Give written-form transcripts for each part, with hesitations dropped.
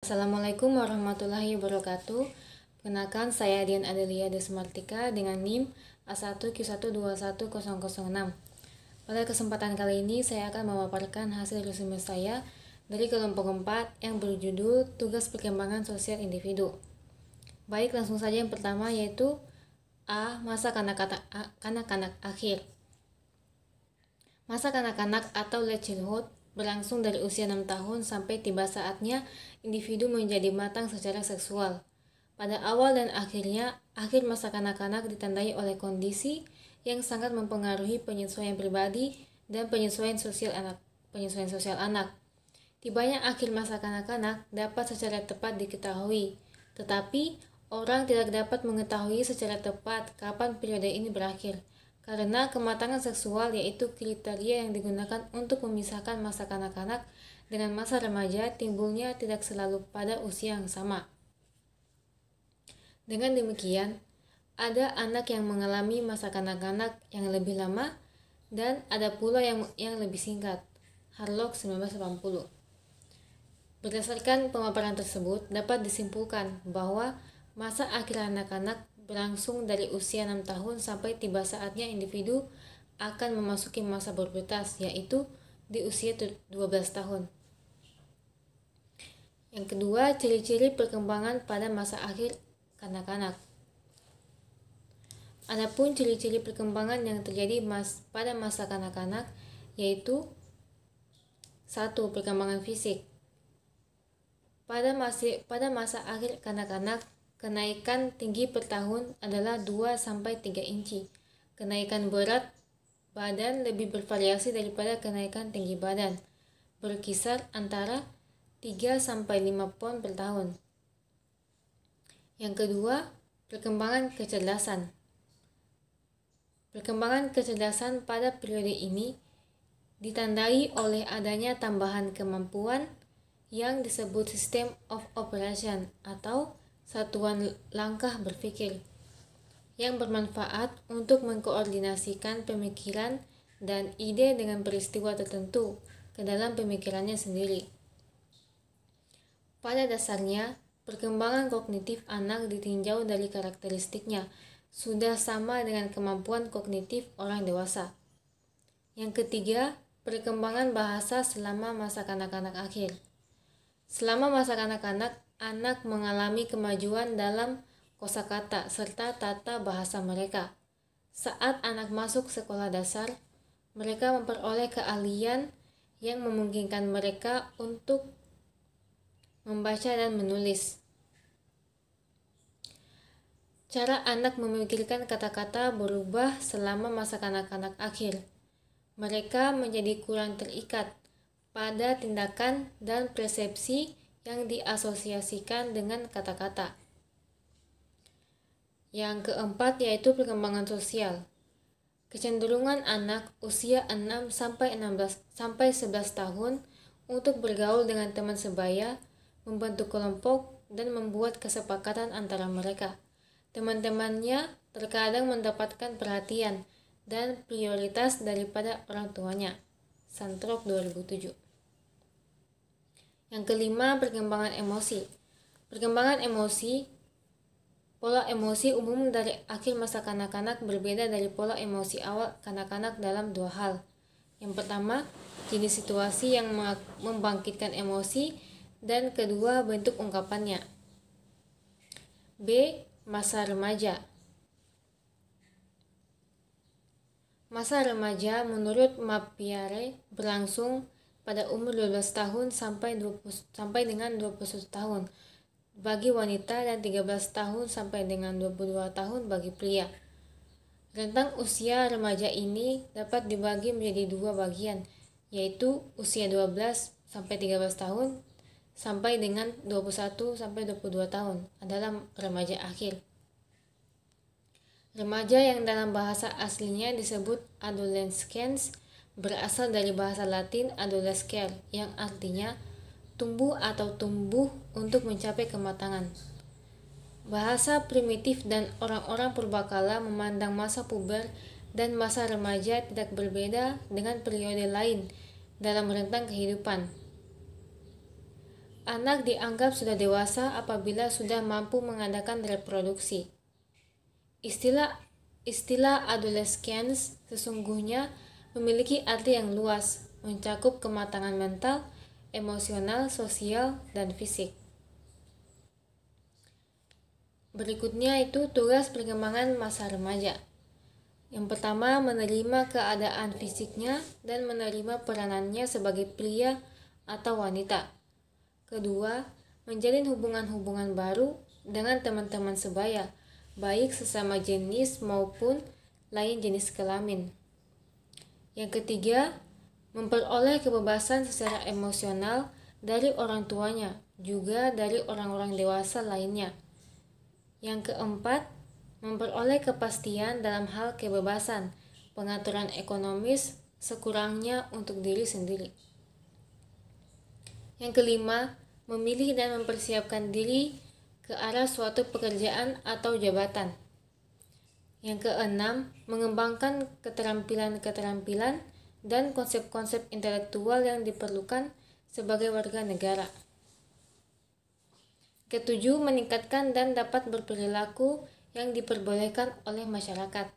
Assalamualaikum warahmatullahi wabarakatuh. Perkenalkan, saya Dian Adelia Desmartika dengan NIM A1Q1211006. Pada kesempatan kali ini, saya akan memaparkan hasil resume saya dari kelompok 4 yang berjudul Tugas Perkembangan Sosial Individu. Baik, langsung saja yang pertama yaitu A. Masa kanak-kanak akhir. Masa kanak-kanak atau late childhood berlangsung dari usia 6 tahun sampai tiba saatnya individu menjadi matang secara seksual. Pada awal dan akhirnya, akhir masa kanak-kanak ditandai oleh kondisi yang sangat mempengaruhi penyesuaian pribadi dan penyesuaian sosial anak. Tibanya akhir masa kanak-kanak dapat secara tepat diketahui, tetapi orang tidak dapat mengetahui secara tepat kapan periode ini berakhir. Karena kematangan seksual yaitu kriteria yang digunakan untuk memisahkan masa kanak-kanak dengan masa remaja timbulnya tidak selalu pada usia yang sama. Dengan demikian, ada anak yang mengalami masa kanak-kanak yang lebih lama dan ada pula yang lebih singkat. Harlock 1980. Berdasarkan pemaparan tersebut, dapat disimpulkan bahwa masa akhir anak-anak berlangsung dari usia 6 tahun sampai tiba saatnya individu akan memasuki masa pubertas, yaitu di usia 12 tahun. Yang kedua, ciri-ciri perkembangan pada masa akhir kanak-kanak. Adapun ciri-ciri perkembangan yang terjadi pada masa kanak-kanak yaitu 1. Perkembangan fisik. Pada masa akhir kanak-kanak, kenaikan tinggi per tahun adalah 2-3 inci. Kenaikan berat badan lebih bervariasi daripada kenaikan tinggi badan, berkisar antara 3-5 pon per tahun. Yang kedua, perkembangan kecerdasan. Perkembangan kecerdasan pada periode ini ditandai oleh adanya tambahan kemampuan yang disebut System of Operation atau satuan langkah berpikir yang bermanfaat untuk mengkoordinasikan pemikiran dan ide dengan peristiwa tertentu ke dalam pemikirannya sendiri. Pada dasarnya, perkembangan kognitif anak ditinjau dari karakteristiknya sudah sama dengan kemampuan kognitif orang dewasa. Yang ketiga, perkembangan bahasa selama masa kanak-kanak akhir. Selama masa kanak-kanak, anak mengalami kemajuan dalam kosakata serta tata bahasa mereka. Saat anak masuk sekolah dasar, mereka memperoleh keahlian yang memungkinkan mereka untuk membaca dan menulis. Cara anak memikirkan kata-kata berubah selama masa kanak-kanak akhir. Mereka menjadi kurang terikat pada tindakan dan persepsi yang diasosiasikan dengan kata-kata. Yang keempat yaitu perkembangan sosial. Kecenderungan anak usia 6 sampai 11 tahun untuk bergaul dengan teman sebaya, membentuk kelompok dan membuat kesepakatan antara mereka. Teman-temannya terkadang mendapatkan perhatian dan prioritas daripada orang tuanya. Santrok 2007. Yang kelima, perkembangan emosi. Perkembangan emosi, pola emosi umum dari akhir masa kanak-kanak berbeda dari pola emosi awal kanak-kanak dalam dua hal. Yang pertama, jenis situasi yang membangkitkan emosi, dan kedua, bentuk ungkapannya. B. Masa remaja. Masa remaja menurut Mapiare berlangsung pada umur 12 tahun sampai dengan 21 tahun bagi wanita dan 13 tahun sampai dengan 22 tahun bagi pria. Rentang usia remaja ini dapat dibagi menjadi dua bagian, yaitu usia 12 sampai 13 tahun sampai dengan 21 sampai 22 tahun adalah remaja akhir. Remaja yang dalam bahasa aslinya disebut adolescens berasal dari bahasa Latin adolescere yang artinya tumbuh atau tumbuh untuk mencapai kematangan. Bahasa primitif dan orang-orang purbakala memandang masa puber dan masa remaja tidak berbeda dengan periode lain dalam rentang kehidupan. Anak dianggap sudah dewasa apabila sudah mampu mengadakan reproduksi. Istilah adolescence sesungguhnya memiliki arti yang luas, mencakup kematangan mental, emosional, sosial, dan fisik. Berikutnya itu tugas perkembangan masa remaja. Yang pertama, menerima keadaan fisiknya dan menerima peranannya sebagai pria atau wanita. Kedua, menjalin hubungan-hubungan baru dengan teman-teman sebaya, baik sesama jenis maupun lain jenis kelamin. Yang ketiga, memperoleh kebebasan secara emosional dari orang tuanya, juga dari orang-orang dewasa lainnya. Yang keempat, memperoleh kepastian dalam hal kebebasan, pengaturan ekonomis sekurangnya untuk diri sendiri. Yang kelima, memilih dan mempersiapkan diri ke arah suatu pekerjaan atau jabatan. Yang keenam, mengembangkan keterampilan-keterampilan dan konsep-konsep intelektual yang diperlukan sebagai warga negara. Ketujuh, meningkatkan dan dapat berperilaku yang diperbolehkan oleh masyarakat.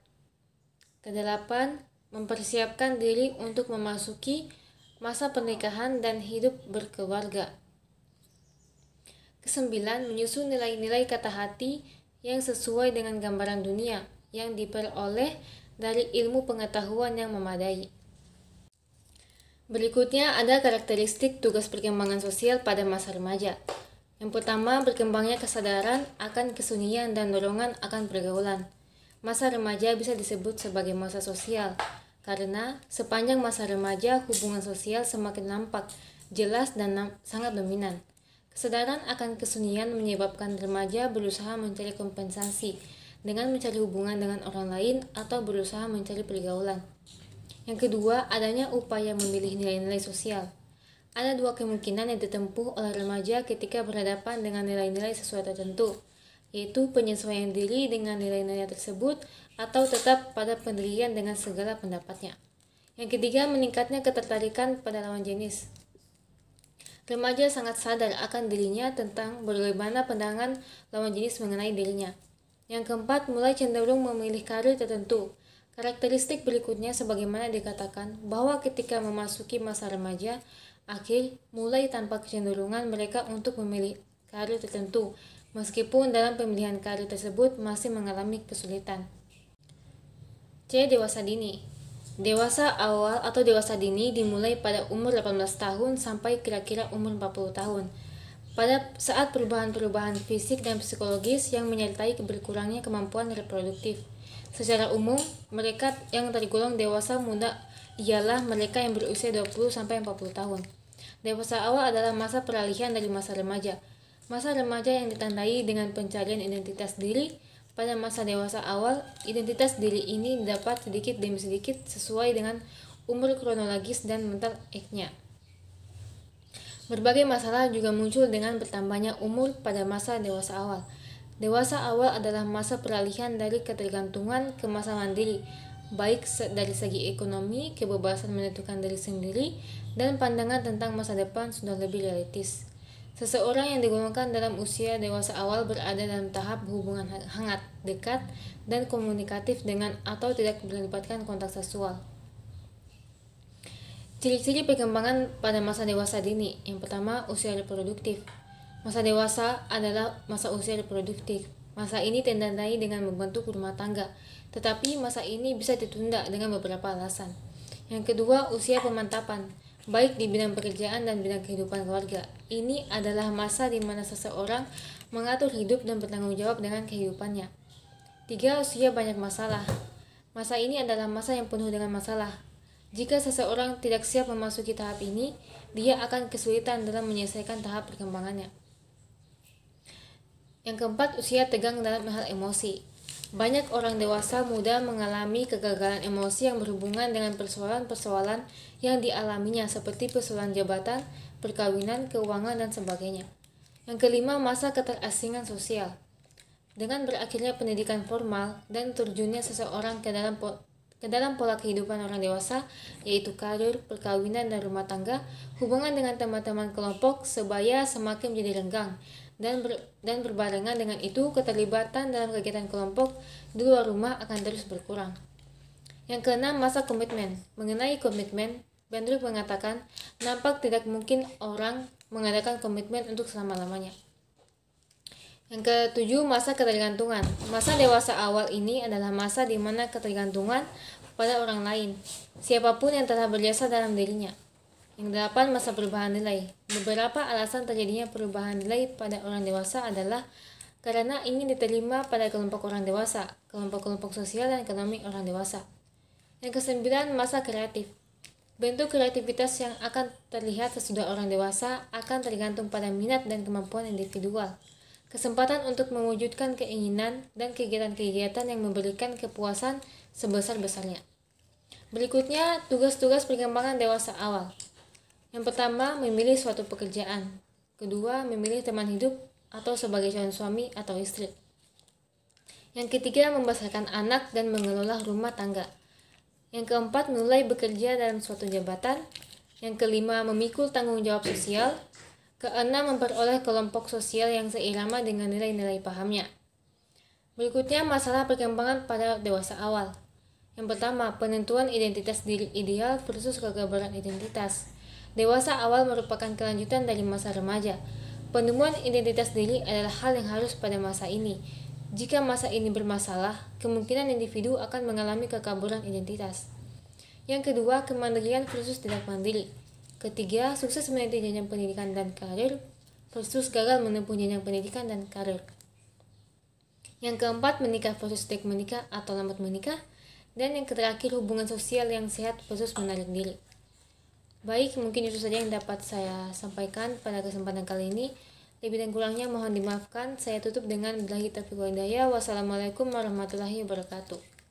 Kedelapan, mempersiapkan diri untuk memasuki masa pernikahan dan hidup berkeluarga. Kesembilan, menyusun nilai-nilai kata hati yang sesuai dengan gambaran dunia yang diperoleh dari ilmu pengetahuan yang memadai. Berikutnya ada karakteristik tugas perkembangan sosial pada masa remaja. Yang pertama, berkembangnya kesadaran akan kesunyian dan dorongan akan pergaulan. Masa remaja bisa disebut sebagai masa sosial, karena sepanjang masa remaja hubungan sosial semakin nampak, jelas, dan sangat dominan. Kesadaran akan kesunyian menyebabkan remaja berusaha mencari kompensasi dengan mencari hubungan dengan orang lain atau berusaha mencari pergaulan. Yang kedua, adanya upaya memilih nilai-nilai sosial. Ada dua kemungkinan yang ditempuh oleh remaja ketika berhadapan dengan nilai-nilai sesuai tertentu, yaitu penyesuaian diri dengan nilai-nilai tersebut atau tetap pada pendirian dengan segala pendapatnya. Yang ketiga, meningkatnya ketertarikan pada lawan jenis. Remaja sangat sadar akan dirinya tentang bagaimana pandangan lawan jenis mengenai dirinya. Yang keempat, mulai cenderung memilih karir tertentu. Karakteristik berikutnya sebagaimana dikatakan bahwa ketika memasuki masa remaja, akhir mulai tampak kecenderungan mereka untuk memilih karir tertentu, meskipun dalam pemilihan karir tersebut masih mengalami kesulitan. C. Dewasa dini. Dewasa awal atau dewasa dini dimulai pada umur 18 tahun sampai kira-kira umur 40 tahun. Pada saat perubahan-perubahan fisik dan psikologis yang menyertai berkurangnya kemampuan reproduktif. Secara umum, mereka yang tergolong dewasa muda ialah mereka yang berusia 20-40 tahun. Dewasa awal adalah masa peralihan dari masa remaja. Masa remaja yang ditandai dengan pencarian identitas diri. Pada masa dewasa awal, identitas diri ini dapat sedikit demi sedikit sesuai dengan umur kronologis dan mental age-nya. Berbagai masalah juga muncul dengan bertambahnya umur pada masa dewasa awal. Dewasa awal adalah masa peralihan dari ketergantungan ke masa mandiri, baik dari segi ekonomi, kebebasan menentukan diri sendiri, dan pandangan tentang masa depan sudah lebih realistis. Seseorang yang digolongkan dalam usia dewasa awal berada dalam tahap hubungan hangat, dekat, dan komunikatif dengan atau tidak melibatkan kontak seksual. Ciri-ciri perkembangan pada masa dewasa dini. Yang pertama, usia reproduktif. Masa dewasa adalah masa usia reproduktif. Masa ini ditandai dengan membentuk rumah tangga, tetapi masa ini bisa ditunda dengan beberapa alasan. Yang kedua, usia pemantapan, baik di bidang pekerjaan dan bidang kehidupan keluarga. Ini adalah masa di mana seseorang mengatur hidup dan bertanggung jawab dengan kehidupannya. 3. Usia banyak masalah. Masa ini adalah masa yang penuh dengan masalah. Jika seseorang tidak siap memasuki tahap ini, dia akan kesulitan dalam menyelesaikan tahap perkembangannya. Yang keempat, usia tegang dalam hal emosi. Banyak orang dewasa muda mengalami kegagalan emosi yang berhubungan dengan persoalan-persoalan yang dialaminya seperti persoalan jabatan, perkawinan, keuangan, dan sebagainya. Yang kelima, masa keterasingan sosial. Dengan berakhirnya pendidikan formal dan terjunnya seseorang ke dalam ke dalam pola kehidupan orang dewasa, yaitu karir, perkawinan, dan rumah tangga, hubungan dengan teman-teman kelompok, sebaya semakin menjadi renggang, dan berbarengan dengan itu, keterlibatan dalam kegiatan kelompok di luar rumah akan terus berkurang. Yang keenam, masa komitmen. Mengenai komitmen, Bendrick mengatakan, nampak tidak mungkin orang mengadakan komitmen untuk selama-lamanya. Yang ketujuh, masa ketergantungan. Masa dewasa awal ini adalah masa di mana ketergantungan pada orang lain, siapapun yang telah berjasa dalam dirinya. Yang delapan, masa perubahan nilai. Beberapa alasan terjadinya perubahan nilai pada orang dewasa adalah karena ingin diterima pada kelompok orang dewasa, kelompok-kelompok sosial dan ekonomi orang dewasa. Yang kesembilan, masa kreatif. Bentuk kreativitas yang akan terlihat sesudah orang dewasa akan tergantung pada minat dan kemampuan individual. Kesempatan untuk mewujudkan keinginan dan kegiatan-kegiatan yang memberikan kepuasan sebesar-besarnya. Berikutnya, tugas-tugas perkembangan dewasa awal. Yang pertama, memilih suatu pekerjaan. Kedua, memilih teman hidup atau sebagai calon suami atau istri. Yang ketiga, membesarkan anak dan mengelola rumah tangga. Yang keempat, mulai bekerja dalam suatu jabatan. Yang kelima, memikul tanggung jawab sosial. Keenam, memperoleh kelompok sosial yang seirama dengan nilai-nilai pahamnya. Berikutnya, masalah perkembangan pada dewasa awal. Yang pertama, penentuan identitas diri ideal versus kegabaran identitas. Dewasa awal merupakan kelanjutan dari masa remaja. Penemuan identitas diri adalah hal yang harus pada masa ini. Jika masa ini bermasalah, kemungkinan individu akan mengalami kekaburan identitas. Yang kedua, kemandirian versus tidak mandiri. Ketiga, sukses meniti jenjang pendidikan dan karir versus gagal menempuh jenjang pendidikan dan karir. Yang keempat, menikah versus tidak menikah atau lambat menikah. Dan yang terakhir, hubungan sosial yang sehat versus menarik diri. Baik, mungkin itu saja yang dapat saya sampaikan pada kesempatan kali ini. Lebih dan kurangnya mohon dimaafkan. Saya tutup dengan billahi taufiq wal hidayah. Wassalamualaikum warahmatullahi wabarakatuh.